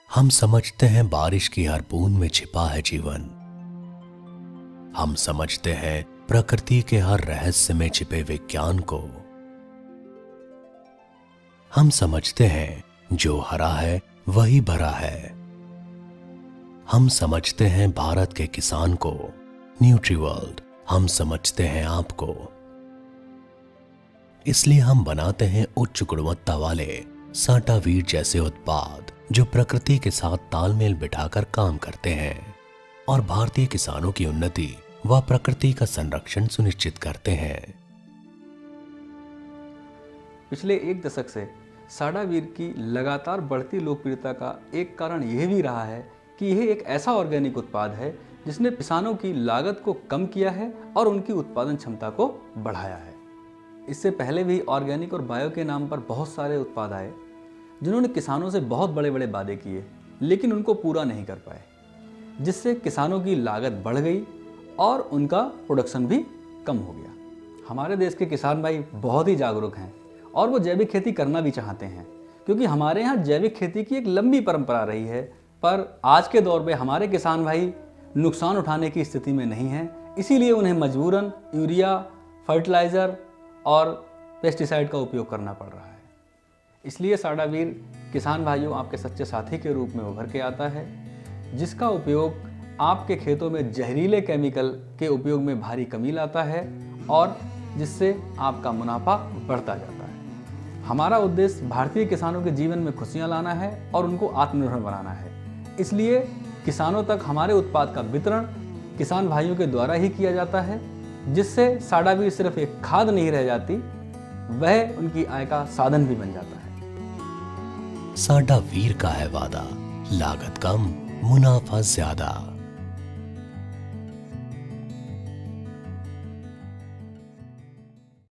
हम समझते हैं बारिश की हर बूंद में छिपा है जीवन। हम समझते हैं प्रकृति के हर रहस्य में छिपे विज्ञान को। हम समझते हैं जो हरा है वही भरा है। हम समझते हैं भारत के किसान को, न्यूट्रीवर्ल्ड। हम समझते हैं आपको। इसलिए हम बनाते हैं उच्च गुणवत्ता वाले साटावीर जैसे उत्पाद जो प्रकृति के साथ तालमेल बिठाकर काम करते हैं और भारतीय किसानों की उन्नति व प्रकृति का संरक्षण सुनिश्चित करते हैं। पिछले एक दशक से साडावीर की लगातार बढ़ती लोकप्रियता का एक कारण यह भी रहा है कि यह एक ऐसा ऑर्गेनिक उत्पाद है जिसने किसानों की लागत को कम किया है और उनकी उत्पादन क्षमता को बढ़ाया है। इससे पहले भी ऑर्गेनिक और बायो के नाम पर बहुत सारे उत्पाद आए जिन्होंने किसानों से बहुत बड़े बड़े वादे किए, लेकिन उनको पूरा नहीं कर पाए, जिससे किसानों की लागत बढ़ गई और उनका प्रोडक्शन भी कम हो गया। हमारे देश के किसान भाई बहुत ही जागरूक हैं और वो जैविक खेती करना भी चाहते हैं, क्योंकि हमारे यहाँ जैविक खेती की एक लंबी परंपरा रही है। पर आज के दौर में हमारे किसान भाई नुकसान उठाने की स्थिति में नहीं हैं, इसीलिए उन्हें मजबूरन यूरिया, फर्टिलाइज़र और पेस्टिसाइड का उपयोग करना पड़ रहा है। इसलिए साडावीर किसान भाइयों आपके सच्चे साथी के रूप में उभर के आता है, जिसका उपयोग आपके खेतों में जहरीले केमिकल के उपयोग में भारी कमी लाता है और जिससे आपका मुनाफा बढ़ता जाता है। हमारा उद्देश्य भारतीय किसानों के जीवन में खुशियां लाना है और उनको आत्मनिर्भर बनाना है। इसलिए किसानों तक हमारे उत्पाद का वितरण किसान भाइयों के द्वारा ही किया जाता है, जिससे साडावीर सिर्फ एक खाद नहीं रह जाती, वह उनकी आय का साधन भी बन जाता है। साडावीर का है वादा, लागत कम, मुनाफा ज्यादा।